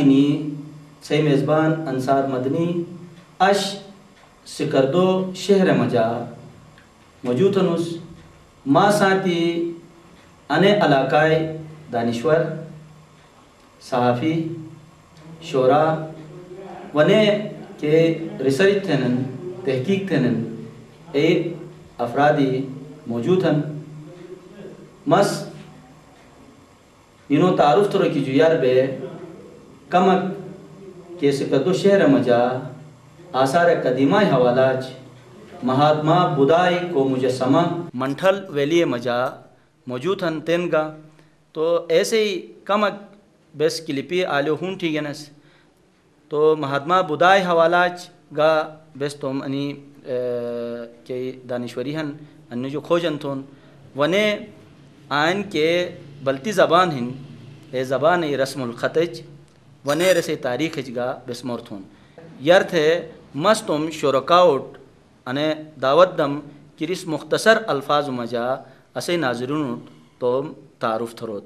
Any C میزبان انصار مدنی اش سکردو شہر مجا موجود ہنوس ما ساتھی انے علاقۂ دانشور صحافی شعراء ونے کہ ریسرچ تھنن تحقیق تھنن اے افرادی موجود ہیں مس انہوں تعارف تو رکی جو یار بے کمک کے سکردو شہر مجا آثار قدیمہ حوالاج مہاتما بدھائی کو مجسمہ منٹھل ویلی مجا موجود ہیں تینگا تو ایسے ہی کمک بیس کلپی آلیو ہون ٹھی گنس تو مہاتما بدھائی حوالاج گا بیس توم انی کہ دانشوری ہن انو جو کھوجن تھون ونے آئین کے بلتی زبان ہن اے زبان رسم الخطج ونے رسے تاریخ گا بسمور تھون یرتھ ہے مستم شرکاؤٹ انے دعوت دم کرس مختصر الفاظ مجا اسے ناظرون توم تعارف تھروت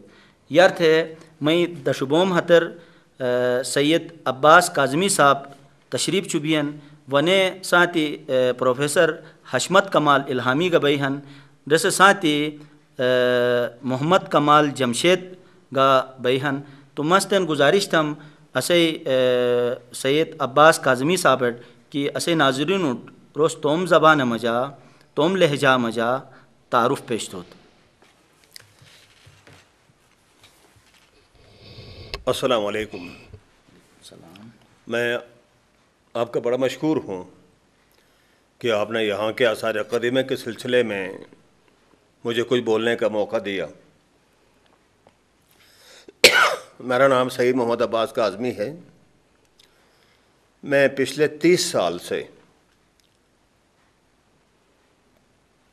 یرتھ ہے میں دشبوم حتر سید عباس کاظمی صاحب تشریف چبین ونے ساتھی پروفیسر حشمت کمال الہامی گا بیہن جیسے ساتھی محمد کمال جمشید گا بیہن تو مستن گزارش تم اسے سید عباس کاظمی صاحب کی اسے ناظرین روز توم زبان مجا توم لہجہ مجا تعارف پیش ہوت. السلام علیکم. میں آپ کا بڑا مشکور ہوں کہ آپ نے یہاں کے آثار قدیمہ کے سلسلے میں مجھے کچھ بولنے کا موقع دیا. میرا نام سید محمد عباس کاظمی ہے. میں پچھلے 30 سال سے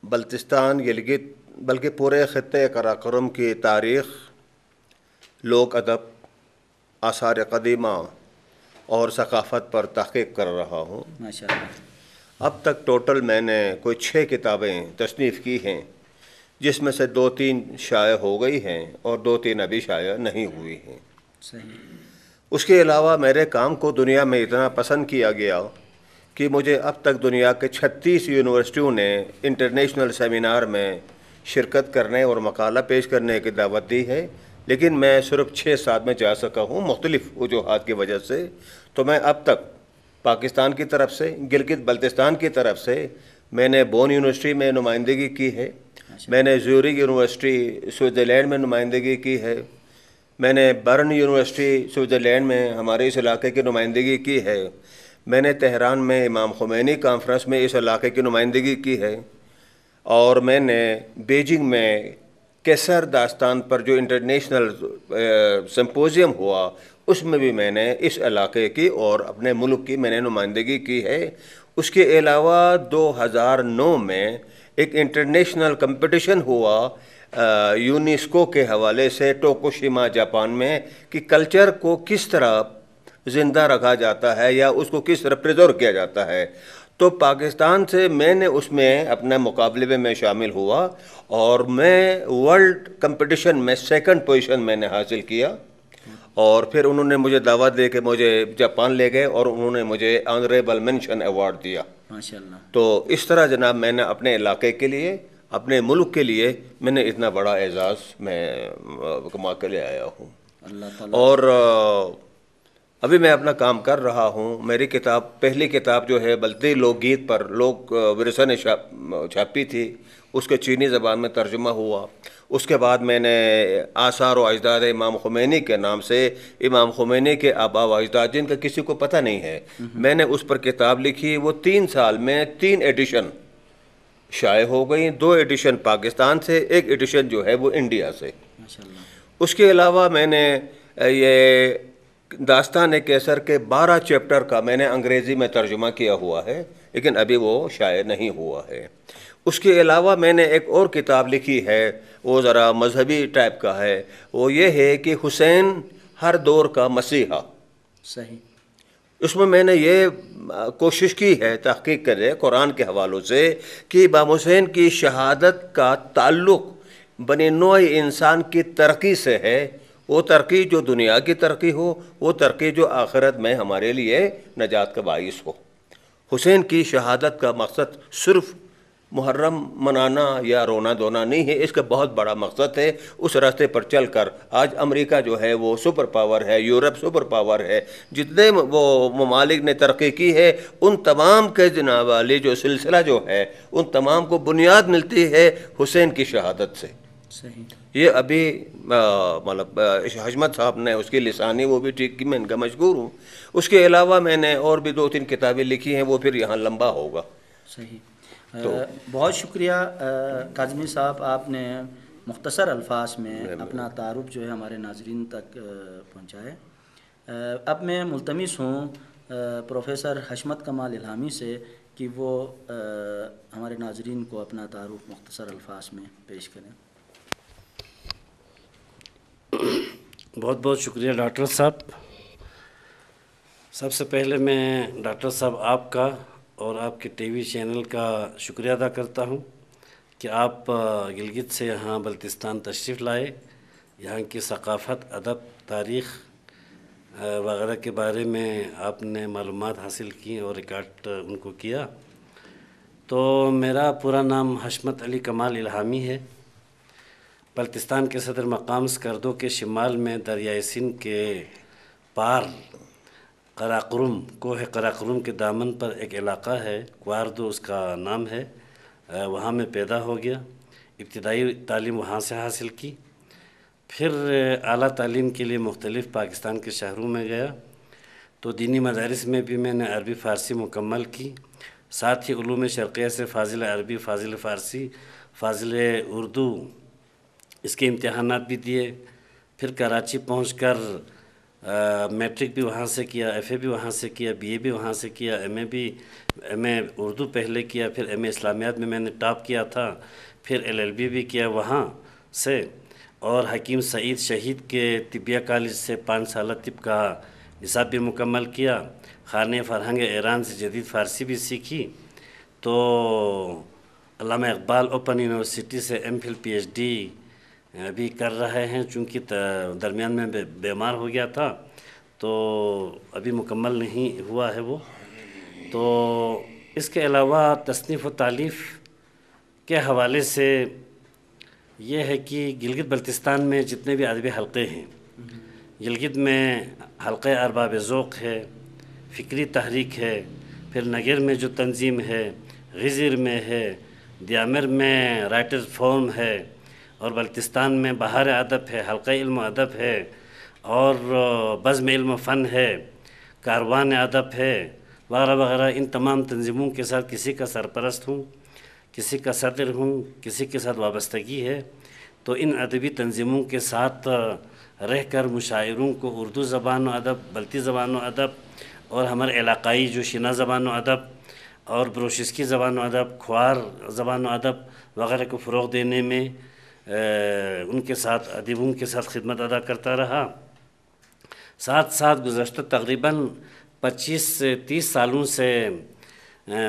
بلتستان گلگت بلکہ پورے خطے قراقرم کی تاریخ، لوک ادب، آثار قدیمہ اور ثقافت پر تحقیق کر رہا ہوں. ماشاءاللہ. اب تک ٹوٹل میں نے کوئی 6 کتابیں تصنیف کی ہیں، جس میں سے 2-3 شائع ہو گئی ہیں اور 2-3 ابھی شائع نہیں ہوئی ہیں. صحیح. اس کے علاوہ میرے کام کو دنیا میں اتنا پسند کیا گیا کہ مجھے اب تک دنیا کے 36 یونیورسٹیوں نے انٹرنیشنل سیمینار میں شرکت کرنے اور مقالہ پیش کرنے کی دعوت دی ہے، لیکن میں صرف 6-7 میں جا سکا ہوں مختلف وجوہات کی وجہ سے. تو میں اب تک پاکستان کی طرف سے، گلگت بلتستان کی طرف سے میں نے بون یونیورسٹی میں نمائندگی کی ہے، میں نے زیورخ یونیورسٹی سوئٹزرلینڈ میں نمائندگی کی ہے، میں نے برن یونیورسٹی سوئٹزرلینڈ میں ہمارے اس علاقے کی نمائندگی کی ہے، میں نے تہران میں امام خمینی کانفرنس میں اس علاقے کی نمائندگی کی ہے، اور میں نے بیجنگ میں کیسر داستان پر جو انٹرنیشنل سمپوزیم ہوا اس میں بھی میں نے اس علاقے کی اور اپنے ملک کی میں نے نمائندگی کی ہے. اس کے علاوہ 2009 میں ایک انٹرنیشنل کمپٹیشن ہوا یونیسکو کے حوالے سے ٹوکوشیما جاپان میں کہ کلچر کو کس طرح زندہ رکھا جاتا ہے یا اس کو کس طرح پریزرو کیا جاتا ہے. تو پاکستان سے میں نے اس میں اپنے مقابلے میں شامل ہوا اور میں ورلڈ کمپٹیشن میں 2nd پوزیشن میں نے حاصل کیا. اور پھر انہوں نے مجھے دعوت دے کے مجھے جاپان لے گئے اور انہوں نے مجھے آنریبل مینشن ایوارڈ دیا. ماشاءاللہ. تو اس طرح جناب میں نے اپنے علاقے کے لیے، اپنے ملک کے لیے میں نے اتنا بڑا اعزاز میں کما کے لے آیا ہوں. اللہ تعالیٰ. اور ابھی میں اپنا کام کر رہا ہوں. میری کتاب، پہلی کتاب جو ہے بلتی لوک گیت پر لوک ورثہ نے چھاپی تھی، اس کے چینی زبان میں ترجمہ ہوا. اس کے بعد میں نے آثار و اجداد امام خمینی کے نام سے، امام خمینی کے آباء و اجداد جن کا کسی کو پتہ نہیں ہے، میں نے اس پر کتاب لکھی. وہ 3 سال میں 3 ایڈیشن شائع ہو گئی. 2 ایڈیشن پاکستان سے، 1 ایڈیشن جو ہے وہ انڈیا سے. اس کے علاوہ میں نے یہ داستان کیسر کے 12 چیپٹر کا میں نے انگریزی میں ترجمہ کیا ہوا ہے، لیکن ابھی وہ شائع نہیں ہوا ہے. اس کے علاوہ میں نے ایک اور کتاب لکھی ہے، وہ ذرا مذہبی ٹائپ کا ہے. وہ یہ ہے کہ حسین ہر دور کا مسیحا. صحیح. اس میں نے یہ کوشش کی ہے تحقیق کرے قرآن کے حوالوں سے کہ امام حسین کی شہادت کا تعلق بنی نوع انسان کی ترقی سے ہے. وہ ترقی جو دنیا کی ترقی ہو، وہ ترقی جو آخرت میں ہمارے لیے نجات کا باعث ہو۔ حسین کی شہادت کا مقصد صرف محرم منانا یا رونا دھونا نہیں ہے، اس کا بہت بڑا مقصد ہے اس راستے پر چل کر آج امریکہ جو ہے وہ سپر پاور ہے، یورپ سپر پاور ہے، جتنے وہ ممالک نے ترقی کی ہے ان تمام کے جناب والی جو سلسلہ جو ہے ان تمام کو بنیاد ملتی ہے حسین کی شہادت سے۔ صحیح۔ یہ ابھی مطلب حشمت صاحب نے اس کی لسانی وہ بھی ٹھیک کی، میں ان کا مشکور ہوں۔ اس کے علاوہ میں نے اور بھی 2-3 کتابیں لکھی ہیں، وہ پھر یہاں لمبا ہوگا۔ صحیح۔ بہت شکریہ کاظمی صاحب، آپ نے مختصر الفاظ میں اپنا تعارف جو ہے ہمارے ناظرین تک پہنچائے۔ اب میں ملتمس ہوں پروفیسر حشمت کمال الہامی سے کہ وہ ہمارے ناظرین کو اپنا تعارف مختصر الفاظ میں پیش کریں۔ بہت بہت شکریہ ڈاکٹر صاحب۔ سب سے پہلے میں ڈاکٹر صاحب آپ کا اور آپ کے ٹی وی چینل کا شکریہ ادا کرتا ہوں کہ آپ گلگت سے یہاں بلتستان تشریف لائے، یہاں کی ثقافت، ادب، تاریخ وغیرہ کے بارے میں آپ نے معلومات حاصل کی اور ریکارڈ ان کو کیا۔ تو میرا پورا نام حشمت علی کمال الہامی ہے۔ بلتستان کے صدر مقام اسکردو کے شمال میں دریائے سندھ کے پار قراقرم، کوہ قراقرم کے دامن پر ایک علاقہ ہے، کواردو اس کا نام ہے، وہاں میں پیدا ہو گیا۔ ابتدائی تعلیم وہاں سے حاصل کی، پھر اعلیٰ تعلیم کے لیے مختلف پاکستان کے شہروں میں گیا۔ تو دینی مدارس میں بھی میں نے عربی فارسی مکمل کی، ساتھ ہی علوم شرقیہ سے فاضل عربی، فاضل فارسی، فاضل اردو اس کے امتحانات بھی دیے۔ پھر کراچی پہنچ کر میٹرک بھی وہاں سے کیا، ایف اے بھی وہاں سے کیا، بی اے بھی وہاں سے کیا، ایم اے اردو پہلے کیا، پھر ایم اے اسلامیات میں نے ٹاپ کیا تھا، پھر ایل ایل بی بھی کیا وہاں سے، اور حکیم سعید شہید کے طبیہ کالج سے 5 سالہ طب کا نصاب بھی مکمل کیا۔ خانہ فرہنگ ایران سے جدید فارسی بھی سیکھی۔ تو علامہ اقبال اوپن یونیورسٹی سے M Phil P H D بھی کر رہے ہیں، چونکہ درمیان میں بیمار ہو گیا تھا تو ابھی مکمل نہیں ہوا ہے وہ۔ تو اس کے علاوہ تصنیف و تالیف کے حوالے سے یہ ہے کہ گلگت بلتستان میں جتنے بھی ادبی حلقے ہیں، گلگت میں حلقہ ارباب ذوق ہے، فکری تحریک ہے، پھر نگر میں جو تنظیم ہے، غزیر میں ہے، دیامر میں رائٹر فورم ہے، اور بلتستان میں بہار ادب ہے، حلقہ علم و ادب ہے، اور بزم علم و فن ہے، کاروان ادب ہے، وغیرہ وغیرہ۔ ان تمام تنظیموں کے ساتھ کسی کا سرپرست ہوں، کسی کا صدر ہوں، کسی کے ساتھ وابستگی ہے۔ تو ان ادبی تنظیموں کے ساتھ رہ کر مشاعروں کو اردو زبان و ادب، بلتی زبان و ادب، اور ہمارے علاقائی جو شنا زبان و ادب اور بروشسکی زبان و ادب، کھوار زبان و ادب وغیرہ کو فروغ دینے میں ان کے ساتھ ادیبوں کے ساتھ خدمت ادا کرتا رہا۔ ساتھ ساتھ گزشتہ تقریباً 25 سے 30 سالوں سے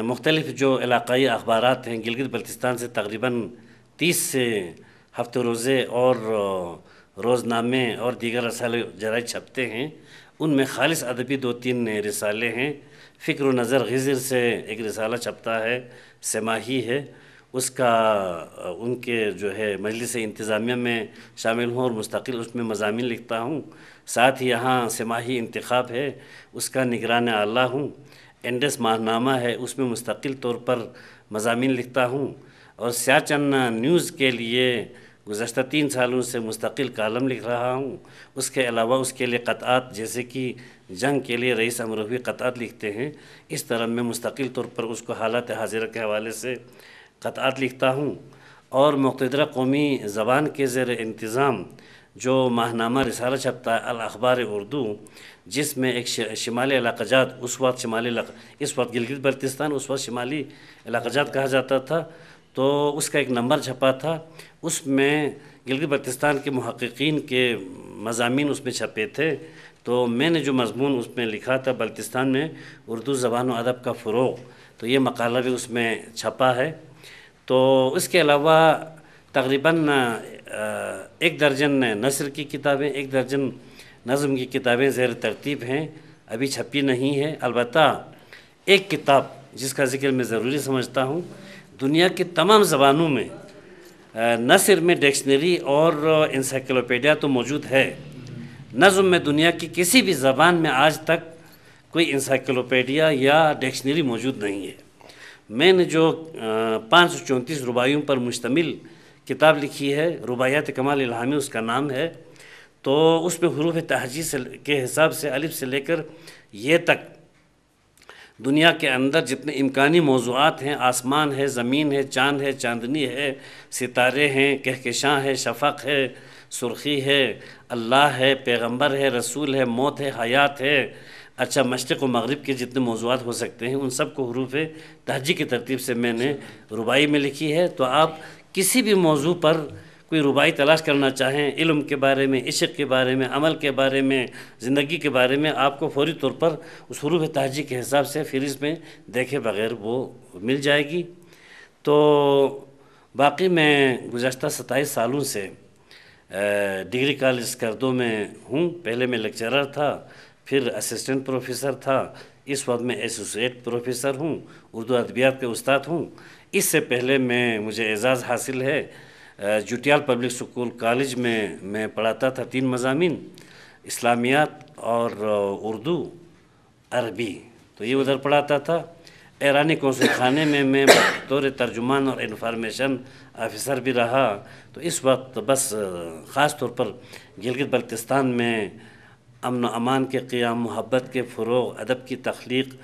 مختلف جو علاقائی اخبارات ہیں گلگت بلتستان سے تقریباً 30 سے ہفتہ روزے اور روزنامے اور دیگر رسالے جرائد چھپتے ہیں۔ ان میں خالص ادبی 2-3 رسالے ہیں۔ فکر و نظر غزر سے ایک رسالہ چھپتا ہے، سماحی ہے، اس کا ان کے جو ہے مجلس انتظامیہ میں شامل ہوں اور مستقل اس میں مضامین لکھتا ہوں۔ ساتھ ہی یہاں سماحی انتخاب ہے، اس کا نگران اعلیٰ ہوں۔ انڈس ماہنامہ ہے، اس میں مستقل طور پر مضامین لکھتا ہوں، اور سیاچن نیوز کے لیے گزشتہ 3 سالوں سے مستقل کالم لکھ رہا ہوں۔ اس کے علاوہ اس کے لیے قطعات، جیسے کہ جنگ کے لیے رئیس امروہی قطعات لکھتے ہیں، اس طرح میں مستقل طور پر اس کو حالات حاضرہ کے حوالے سے قطعات لکھتا ہوں۔ اور مقتدرہ قومی زبان کے زیر انتظام جو ماہنامہ رسالہ چھپتا ہے الاخبار اردو، جس میں ایک شمالی علاقہ جات، اس وقت اس وقت گلگت بلتستان، اس وقت شمالی علاقہ جات کہا جاتا تھا، تو اس کا ایک نمبر چھپا تھا۔ اس میں گلگت بلتستان کے محققین کے مضامین اس میں چھپے تھے۔ تو میں نے جو مضمون اس میں لکھا تھا بلتستان میں اردو زبان و ادب کا فروغ، تو یہ مقالہ بھی اس میں چھپا ہے۔ تو اس کے علاوہ تقریباً 1 درجن نثر کی کتابیں، 1 درجن نظم کی کتابیں زیر ترتیب ہیں، ابھی چھپی نہیں ہے۔ البتہ ایک کتاب جس کا ذکر میں ضروری سمجھتا ہوں، دنیا کی تمام زبانوں میں نہ صرف میں ڈکشنری اور انسائکلوپیڈیا تو موجود ہے، نظم میں دنیا کی کسی بھی زبان میں آج تک کوئی انسائکلوپیڈیا یا ڈکشنری موجود نہیں ہے۔ میں نے جو 534 رباعیوں پر مشتمل کتاب لکھی ہے، رباعیات کمال الہامی اس کا نام ہے، تو اس میں حروف تہجی کے حساب سے الف سے لے کر یہ تک دنیا کے اندر جتنے امکانی موضوعات ہیں، آسمان ہے، زمین ہے، چاند ہے، چاندنی ہے، ستارے ہیں، کہکشاں ہے، شفق ہے، سرخی ہے، اللہ ہے، پیغمبر ہے، رسول ہے، موت ہے، حیات ہے، اچھا مشرق و مغرب کے جتنے موضوعات ہو سکتے ہیں ان سب کو حروف تہجی کی ترتیب سے میں نے رباعی میں لکھی ہے۔ تو آپ کسی بھی موضوع پر کوئی رباعی تلاش کرنا چاہیں، علم کے بارے میں، عشق کے بارے میں، عمل کے بارے میں، زندگی کے بارے میں، آپ کو فوری طور پر اس حروف تہجی کے حساب سے فہرست میں دیکھے بغیر وہ مل جائے گی۔ تو باقی میں گزشتہ 27 سالوں سے ڈگری کالج اسکردو میں ہوں۔ پہلے میں لیکچرر تھا، پھر اسسٹنٹ پروفیسر تھا، اس وقت میں ایسوسیٹ پروفیسر ہوں، اردو ادبیات کے استاد ہوں۔ اس سے پہلے مجھے اعزاز حاصل ہے، جوٹیال پبلک سکول کالج میں پڑھاتا تھا 3 مضامین، اسلامیات اور اردو عربی، تو یہ ادھر پڑھاتا تھا۔ ایرانی قونصل خانے میں بطور ترجمان اور انفارمیشن آفیسر بھی رہا۔ تو اس وقت بس خاص طور پر گلگت بلتستان میں امن و امان کے قیام، محبت کے فروغ، ادب کی تخلیق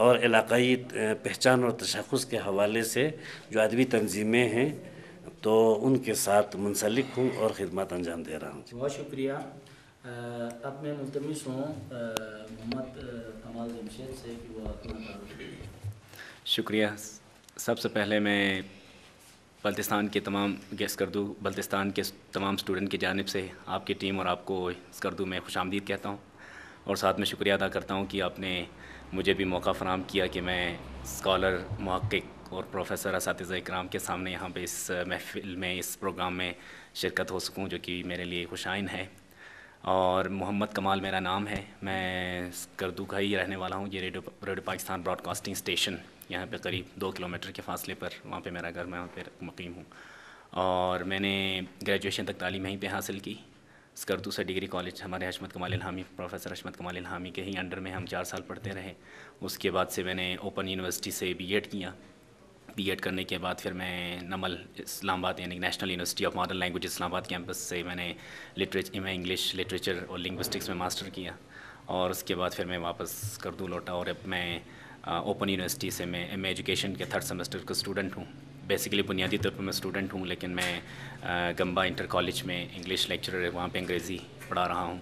اور علاقائی پہچان اور تشخص کے حوالے سے جو ادبی تنظیمیں ہیں تو ان کے ساتھ منسلک ہوں اور خدمات انجام دے رہا ہوں۔ بہت شکریہ۔ اب میں ملتمس ہوں محمد کمال جمشید سے کہ وہ اپنا تعارف دیں۔ شکریہ۔ سب سے پہلے میں بلتستان کے تمام اسکردو بلتستان کے تمام اسٹوڈنٹ کی جانب سے آپ کی ٹیم اور آپ کو اسکردو میں خوش آمدید کہتا ہوں، اور ساتھ میں شکریہ ادا کرتا ہوں کہ آپ نے مجھے بھی موقع فراہم کیا کہ میں اسکالر، محقق اور پروفیسر اساتذہ اکرام کے سامنے یہاں پہ اس محفل میں، اس پروگرام میں شرکت ہو سکوں، جو کہ میرے لیے خوش آئند ہے۔ اور محمد کمال میرا نام ہے، میں اسکردو کا ہی رہنے والا ہوں۔ یہ radio Pakistan broadcasting station یہاں پہ قریب 2 کلومیٹر کے فاصلے پر وہاں پہ میرا گھر، میں وہاں پہ مقیم ہوں، اور میں نے گریجویشن تک تعلیم یہیں پہ حاصل کی۔ اسکردو سے ڈگری کالج ہمارے حشمت کمال الہامی، پروفیسر حشمت کمال الہامی کے ہی انڈر میں ہم 4 سال پڑھتے رہے۔ اس کے بعد سے میں نے اوپن یونیورسٹی سے بی ایڈ کیا۔ بی ایڈ کرنے کے بعد پھر میں نمل اسلام آباد یعنی national university of modern language Islamabad campus سے میں نے انگلش لٹریچر اور لنگوسٹکس میں ماسٹر کیا، اور اس کے بعد پھر میں واپس اسکردو لوٹا، اور اب میں اوپن یونیورسٹی سے میں ایم اے ایجوکیشن کے 3rd سیمسٹر کا اسٹوڈنٹ ہوں۔ بیسیکلی بنیادی طور پر میں اسٹوڈنٹ ہوں، لیکن میں گمبا انٹر کالج میں انگلش لیکچرر، وہاں پہ انگریزی پڑھا رہا ہوں،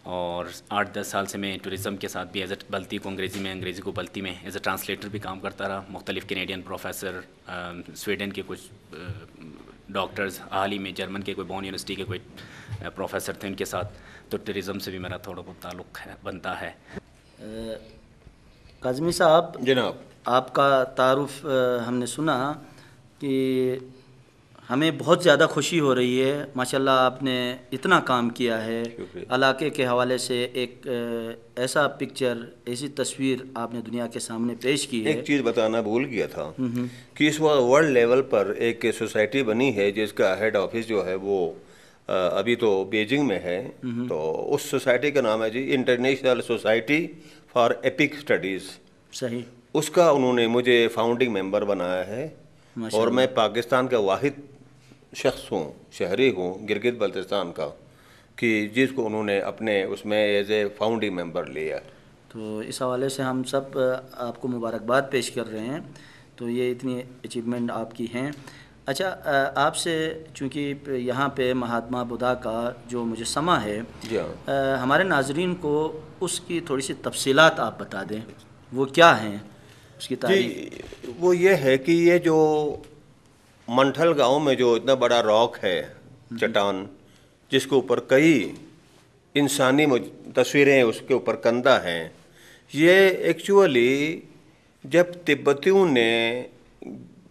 اور 8-10 سال سے میں ٹورزم کے ساتھ بھی بلتی کو انگریزی کو بلتی میں ایز اے ٹرانسلیٹر بھی کام کرتا رہا۔ مختلف کینیڈین پروفیسر، سویڈن کے کچھ ڈاکٹرز، حال ہی میں جرمن کے کوئی بون یونیورسٹی کے کوئی پروفیسر تھے، ان کے ساتھ تو ٹورزم سے بھی میرا تھوڑا بہت تعلق بنتا ہے۔ کاظمی صاحب، جناب، آپ کا تعارف ہم نے سنا کہ ہمیں بہت زیادہ خوشی ہو رہی ہے۔ ماشاءاللہ آپ نے اتنا کام کیا ہے، علاقے کے حوالے سے ایک ایسا پکچر، ایسی تصویر آپ نے دنیا کے سامنے پیش کی ہے۔ ایک چیز بتانا بھول گیا تھا کہ اس وقت ورلڈ لیول پر ایک سوسائٹی بنی ہے جس کا ہیڈ آفس جو ہے وہ ابھی تو بیجنگ میں ہے، تو اس سوسائٹی کا نام ہے جی international society for epic studies. صحیح۔ اس کا انہوں نے مجھے فاؤنڈنگ ممبر بنایا ہے، اور میں پاکستان کا واحد شخص ہوں، شہری ہوں گلگت بلتستان کا، کہ جس کو انہوں نے اپنے اس میں ایز اے فاؤنڈنگ ممبر لیا۔ تو اس حوالے سے ہم سب آپ کو مبارکباد پیش کر رہے ہیں، تو یہ اتنی اچیومنٹ آپ کی ہیں۔ اچھا، آپ سے چونکہ یہاں پہ مہاتما بدھا کا جو مجسمہ ہے، ہمارے ناظرین کو اس کی تھوڑی سی تفصیلات آپ بتا دیں، وہ کیا ہیں، اس کی تاریخ؟ وہ یہ ہے کہ یہ جو منٹھل گاؤں میں جو اتنا بڑا راک ہے، چٹان، جس کے اوپر کئی انسانی تصویریں اس کے اوپر کندہ ہیں، یہ ایکچولی جب تبتیوں نے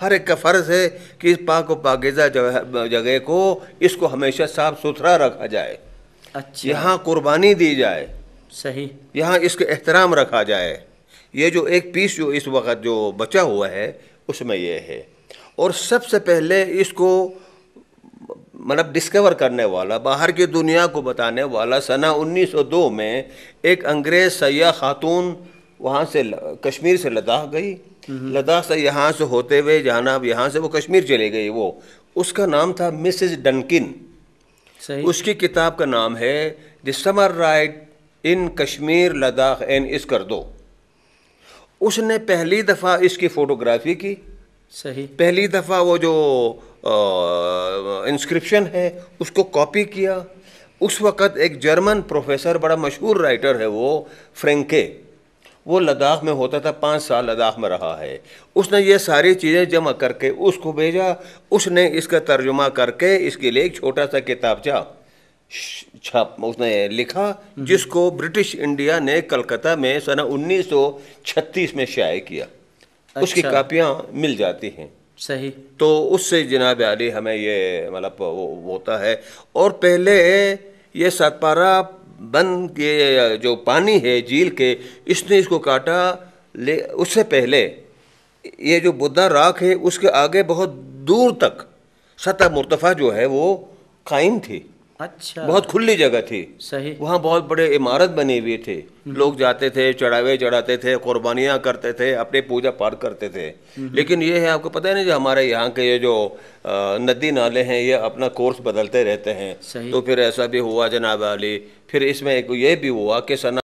ہر ایک کا فرض ہے کہ اس پاک و پاکیزہ جگہ کو اس کو ہمیشہ صاف ستھرا رکھا جائے، اچھا یہاں قربانی دی جائے، صحیح یہاں اس کا احترام رکھا جائے۔ یہ جو ایک پیس جو اس وقت جو بچا ہوا ہے اس میں یہ ہے۔ اور سب سے پہلے اس کو مطلب ڈسکور کرنے والا، باہر کی دنیا کو بتانے والا سنہ 1902 میں ایک انگریز سیاح خاتون وہاں سے کشمیر سے لداخ گئی، لداخ سے یہاں سے ہوتے ہوئے جہاں یہاں سے وہ کشمیر چلے گئی، وہ اس کا نام تھا مسز ڈنکن۔ صحیح اس کی کتاب کا نام ہے the summer ride in Kashmir Ladakh and Skardu. اس نے پہلی دفعہ اس کی فوٹوگرافی کی، صحیح پہلی دفعہ وہ جو انسکرپشن ہے اس کو کاپی کیا۔ اس وقت ایک جرمن پروفیسر، بڑا مشہور رائٹر ہے وہ، فرینکے، وہ لداخ میں ہوتا تھا، 5 سال لداخ میں رہا ہے۔ اس نے یہ ساری چیزیں جمع کر کے اس کو بھیجا، اس نے اس کا ترجمہ کر کے اس کے لیے ایک چھوٹا سا کتابچہ اس نے لکھا، جس کو برٹش انڈیا نے کلکتہ میں سنہ 1936 میں شائع کیا۔ اس کی کاپیاں مل جاتی ہیں۔ صحیح تو اس سے جناب عالی ہمیں یہ مطلب ہوتا ہے۔ اور پہلے یہ ستپارہ بند یہ جو پانی ہے جھیل کے، اس نے اس کو کاٹا، اس سے پہلے یہ جو بدھا راکھ ہے اس کے آگے بہت دور تک سطح مرتفع جو ہے وہ قائم تھی، اچھا بہت کھلی جگہ تھی، صحیح وہاں بہت بڑے عمارت بنی ہوئی تھی، لوگ جاتے تھے، چڑھاوے چڑھاتے تھے، قربانیاں کرتے تھے، اپنے پوجا پاٹ کرتے تھے۔ لیکن یہ ہے، آپ کو پتہ ہے نا، جو ہمارے یہاں کے یہ جو ندی نالے ہیں یہ اپنا کورس بدلتے رہتے ہیں، صحیح تو پھر ایسا بھی ہوا جناب عالی۔ پھر اس میں ایک یہ بھی ہوا کہ سنہ